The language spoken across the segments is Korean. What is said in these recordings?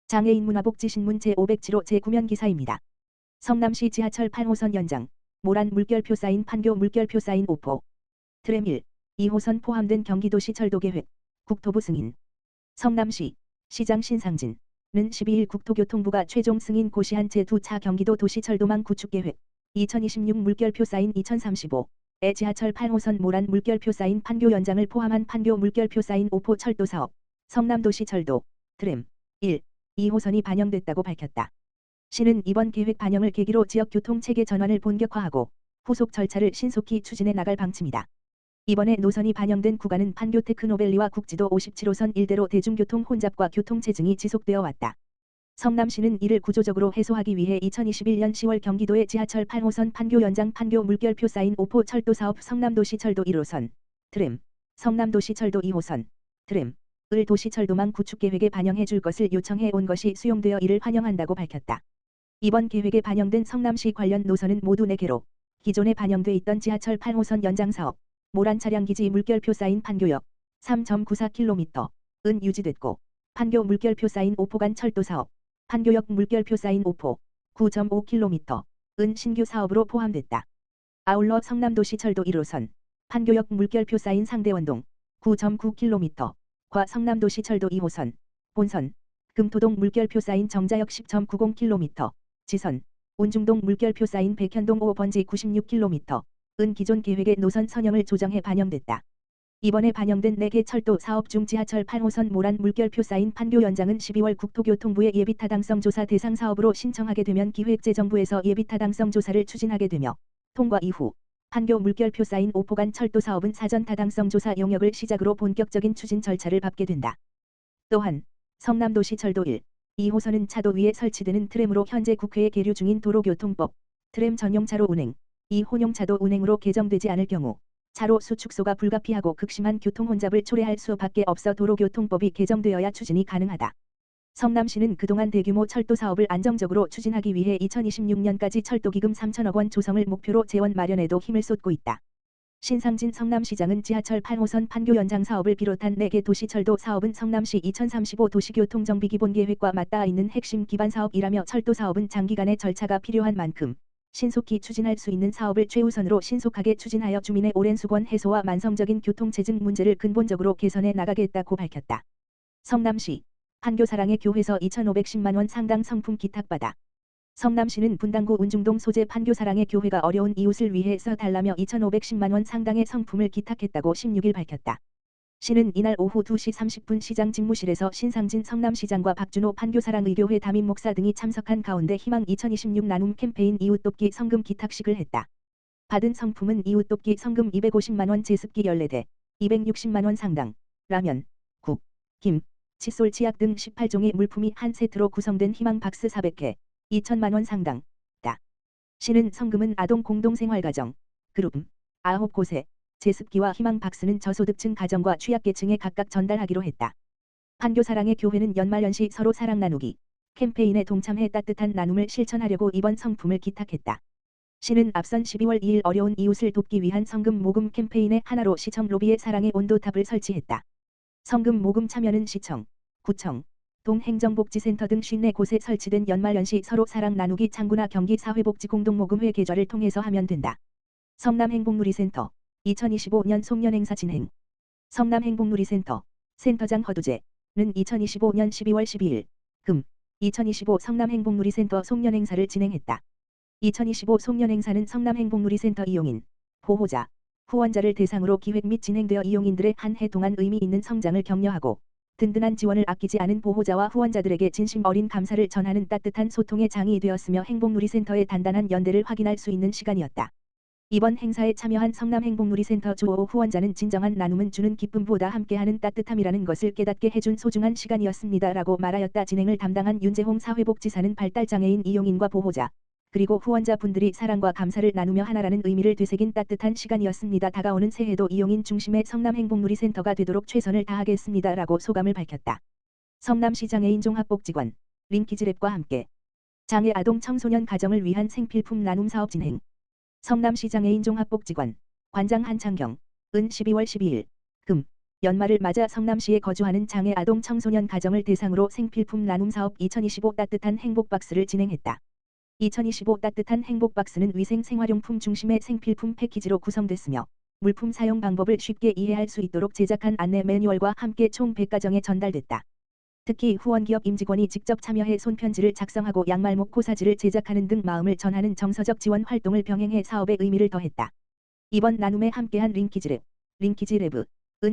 장애인 문화복지신문 제507호 제9면 기사입니다. 성남시 지하철 8호선 연장, 모란 물결표 쌓인 판교 물결표 쌓인 오포. 트램 1, 2호선 포함된 경기도시 철도계획, 국토부 승인. 성남시, 시장 신상진는 12일 국토교통부가 최종 승인 고시한 제2차 경기도 도시철도망 구축계획, 2026 물결표 쌓인 2035의 지하철 8호선 모란 물결표 쌓인 판교 연장을 포함한 판교 물결표 쌓인 오포 철도 사업, 성남도시철도, 트램 1, 2호선이 반영됐다고 밝혔다. 시는 이번 계획 반영을 계기로 지역 교통 체계 전환을 본격화하고 후속 절차를 신속히 추진해 나갈 방침이다. 이번에 노선이 반영된 구간은 판교 테크노밸리와 국지도 57호선 일대로 대중교통 혼잡과 교통체증이 지속되어 왔다. 성남시는 이를 구조적으로 해소하기 위해 2021년 10월 경기도의 지하철 8호선 판교 연장 판교 물결표 쌓인 오포 철도 사업 성남도시철도 1호선, 트램, 성남도시철도 2호선, 트램, 을 도시철도망 구축계획에 반영해 줄 것을 요청해 온 것이 수용되어 이를 환영한다고 밝혔다. 이번 계획에 반영된 성남시 관련 노선은 모두 4개로 기존에 반영돼 있던 지하철 8호선 연장사업, 모란 차량기지 물결표 쌓인 판교역 3.94km은 유지됐고 판교 물결표 쌓인 오포간 철도사업, 판교역 물결표 쌓인 오포 9.5km은 신규 사업으로 포함됐다. 아울러 성남도시철도 1호선, 판교역 물결표 쌓인 상대원동 9.9km, 과 성남도시철도 2호선, 본선, 금토동 물결표 쌓인 정자역 10.90km, 지선, 운중동 물결표 쌓인 백현동 5번지 96km,은 기존 계획의 노선 선형을 조정해 반영됐다. 이번에 반영된 4개 철도 사업 중 지하철 8호선 모란 물결표 쌓인 판교 연장은 12월 국토교통부의 예비타당성 조사 대상 사업으로 신청하게 되면 기획재정부에서 예비타당성 조사를 추진하게 되며 통과 이후 판교 물결표 쌓인 오포간 철도 사업은 사전 타당성 조사 용역을 시작으로 본격적인 추진 절차를 밟게 된다. 또한 성남도시철도 1, 2호선은 차도 위에 설치되는 트램으로 현재 국회에 계류 중인 도로교통법, 트램 전용차로 운행, 이 혼용차도 운행으로 개정되지 않을 경우 차로 수 축소가 불가피하고 극심한 교통혼잡을 초래할 수밖에 없어 도로교통법이 개정되어야 추진이 가능하다. 성남시는 그동안 대규모 철도 사업을 안정적으로 추진하기 위해 2026년까지 철도기금 3천억 원 조성을 목표로 재원 마련에도 힘을 쏟고 있다. 신상진 성남시장은 지하철 8호선 판교 연장 사업을 비롯한 4개 도시철도 사업은 성남시 2035 도시교통정비기본계획과 맞닿아 있는 핵심 기반 사업이라며 철도 사업은 장기간의 절차가 필요한 만큼 신속히 추진할 수 있는 사업을 최우선으로 신속하게 추진하여 주민의 오랜 수건 해소와 만성적인 교통체증 문제를 근본적으로 개선해 나가겠다고 밝혔다. 성남시 판교사랑의 교회에서 2,510만 원 상당 상품 기탁받아 성남시는 분당구 운중동 소재 판교사랑의 교회가 어려운 이웃을 위해 써달라며 2,510만 원 상당의 상품을 기탁했다고 16일 밝혔다. 시는 이날 오후 2시 30분 시장 집무실에서 신상진 성남시장과 박준호 판교사랑의교회 담임 목사 등이 참석한 가운데 희망 2026 나눔 캠페인 이웃돕기 성금 기탁식을 했다. 받은 상품은 이웃돕기 성금 250만 원 제습기 14대, 260만 원 상당, 라면, 국, 김, 칫솔 치약 등 18종의 물품이 한 세트로 구성된 희망 박스 400개, 2천만 원 상당, 다. 시는 성금은 아동 공동생활가정, 그룹, 9곳에, 제습기와 희망 박스는 저소득층 가정과 취약계층에 각각 전달하기로 했다. 판교사랑의 교회는 연말연시 서로 사랑 나누기 캠페인에 동참해 따뜻한 나눔을 실천하려고 이번 성품을 기탁했다. 시는 앞선 12월 2일 어려운 이웃을 돕기 위한 성금 모금 캠페인의 하나로 시청 로비에 사랑의 온도탑을 설치했다. 성금 모금 참여는 시청, 구청, 동행정복지센터 등 54곳에 설치된 연말연시 서로 사랑 나누기 창구나 경기사회복지공동모금회 계좌를 통해서 하면 된다. 성남행복누리센터 2025년 송년행사 진행. 성남행복누리센터 센터장 허두재는 2025년 12월 12일 금 2025 성남행복누리센터 송년행사를 진행했다. 2025 송년행사는 성남행복누리센터 이용인, 보호자, 후원자를 대상으로 기획 및 진행되어 이용인들의 한 해 동안 의미 있는 성장을 격려하고 든든한 지원을 아끼지 않은 보호자와 후원자들에게 진심 어린 감사를 전하는 따뜻한 소통의 장이 되었으며 행복누리센터의 단단한 연대를 확인할 수 있는 시간이었다. 이번 행사에 참여한 성남행복누리센터 주호 후원자는 진정한 나눔은 주는 기쁨보다 함께하는 따뜻함이라는 것을 깨닫게 해준 소중한 시간이었습니다라고 말하였다. 진행을 담당한 윤재홍 사회복지사는 발달장애인 이용인과 보호자, 그리고 후원자분들이 사랑과 감사를 나누며 하나라는 의미를 되새긴 따뜻한 시간이었습니다. 다가오는 새해도 이용인 중심의 성남행복누리센터가 되도록 최선을 다하겠습니다라고 소감을 밝혔다. 성남시 장애인 종합복지관, 링키즈랩과 함께 장애 아동 청소년 가정을 위한 생필품 나눔 사업 진행. 성남시 장애인 종합복지관, 관장 한창경, 은 12월 12일, 금 연말을 맞아 성남시에 거주하는 장애 아동 청소년 가정을 대상으로 생필품 나눔 사업 2025 따뜻한 행복박스를 진행했다. 2025 따뜻한 행복박스는 위생 생활용품 중심의 생필품 패키지로 구성됐으며 물품 사용 방법을 쉽게 이해할 수 있도록 제작한 안내 매뉴얼과 함께 총 100가정에 전달됐다. 특히 후원기업 임직원이 직접 참여해 손편지를 작성하고 양말목 코사지를 제작하는 등 마음을 전하는 정서적 지원 활동을 병행해 사업의 의미를 더했다. 이번 나눔에 함께한 링키지랩은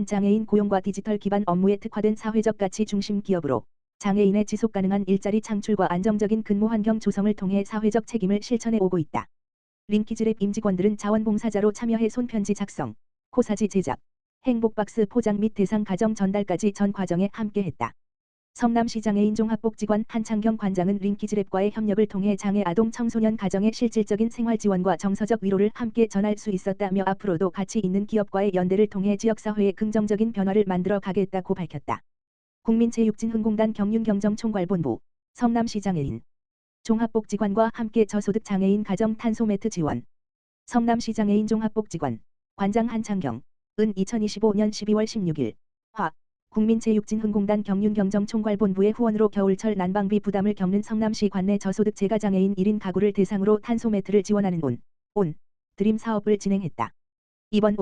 장애인 고용과 디지털 기반 업무에 특화된 사회적 가치 중심 기업으로 장애인의 지속가능한 일자리 창출과 안정적인 근무 환경 조성을 통해 사회적 책임을 실천해 오고 있다. 링키지랩 임직원들은 자원봉사자로 참여해 손편지 작성, 코사지 제작, 행복박스 포장 및 대상 가정 전달까지 전 과정에 함께했다. 성남시 장애인 종합복지관 한창경 관장은 링키지랩과의 협력을 통해 장애 아동 청소년 가정의 실질적인 생활 지원과 정서적 위로를 함께 전할 수 있었다며 앞으로도 가치 있는 기업과의 연대를 통해 지역사회에 긍정적인 변화를 만들어 가겠다고 밝혔다. 국민체육진흥공단 경륜경정총괄본부, 성남시 장애인 종합복지관과 함께 저소득 장애인 가정 탄소매트 지원. 성남시 장애인 종합복지관 관장 한창경 2025년 12월 16일 국민체육진흥공단 경륜경정총괄본부의 후원으로 겨울철 난방비 부담을 겪는 성남시 관내 저소득 재가장애인 1인 가구를 대상으로 탄소매트를 지원하는 온 드림 사업을 진행했다. 이번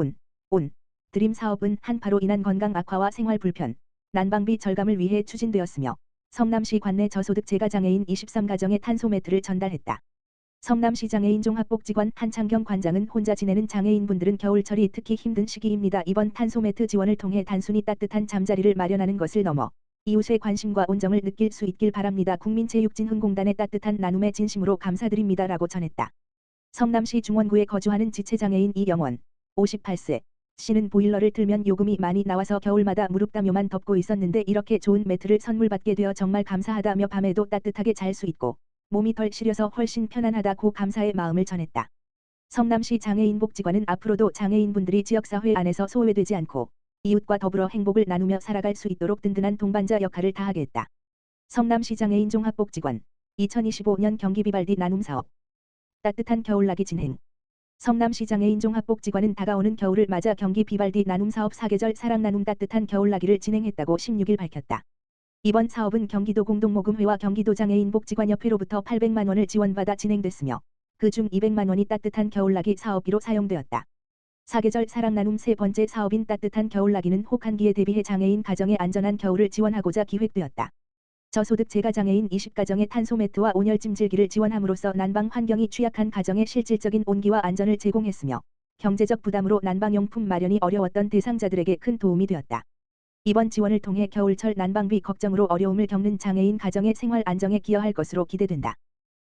온 드림 사업은 한파로 인한 건강 악화와 생활 불편, 난방비 절감을 위해 추진되었으며 성남시 관내 저소득 재가장애인 23가정에 탄소매트를 전달했다. 성남시 장애인 종합복지관 한창경 관장은 혼자 지내는 장애인분들은 겨울철이 특히 힘든 시기입니다. 이번 탄소매트 지원을 통해 단순히 따뜻한 잠자리를 마련하는 것을 넘어 이웃의 관심과 온정을 느낄 수 있길 바랍니다. 국민체육진흥공단의 따뜻한 나눔에 진심으로 감사드립니다라고 전했다. 성남시 중원구에 거주하는 지체장애인 이영원 58세 씨는 보일러를 틀면 요금이 많이 나와서 겨울마다 무릎담요만 덮고 있었는데 이렇게 좋은 매트를 선물 받게 되어 정말 감사하다며 밤에도 따뜻하게 잘 수 있고 몸이 덜 시려서 훨씬 편안하다고 감사의 마음을 전했다. 성남시 장애인복지관은 앞으로도 장애인분들이 지역사회 안에서 소외되지 않고 이웃과 더불어 행복을 나누며 살아갈 수 있도록 든든한 동반자 역할을 다하겠다. 성남시 장애인 종합복지관 2025년 경기 비발디 나눔 사업 따뜻한 겨울나기 진행. 성남시 장애인 종합복지관은 다가오는 겨울을 맞아 경기 비발디 나눔 사업 사계절 사랑 나눔 따뜻한 겨울나기를 진행했다고 16일 밝혔다. 이번 사업은 경기도 공동모금회와 경기도 장애인복지관협회로부터 800만 원을 지원받아 진행됐으며 그중 200만 원이 따뜻한 겨울나기 사업비로 사용되었다. 사계절 사랑 나눔 세 번째 사업인 따뜻한 겨울나기는 혹한기에 대비해 장애인 가정의 안전한 겨울을 지원하고자 기획되었다. 저소득 재가장애인 20가정의 탄소매트와 온열찜질기를 지원함으로써 난방 환경이 취약한 가정에 실질적인 온기와 안전을 제공했으며 경제적 부담으로 난방용품 마련이 어려웠던 대상자들에게 큰 도움이 되었다. 이번 지원을 통해 겨울철 난방비 걱정으로 어려움을 겪는 장애인 가정의 생활 안정에 기여할 것으로 기대된다.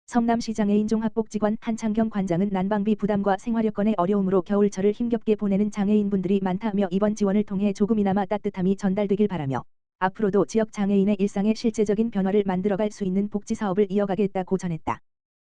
성남시 장애인 종합복지관 한창경 관장은 난방비 부담과 생활 여건의 어려움으로 겨울철을 힘겹게 보내는 장애인분들이 많다며 이번 지원을 통해 조금이나마 따뜻함이 전달되길 바라며 앞으로도 지역 장애인의 일상에 실제적인 변화를 만들어갈 수 있는 복지 사업을 이어가겠다고 전했다.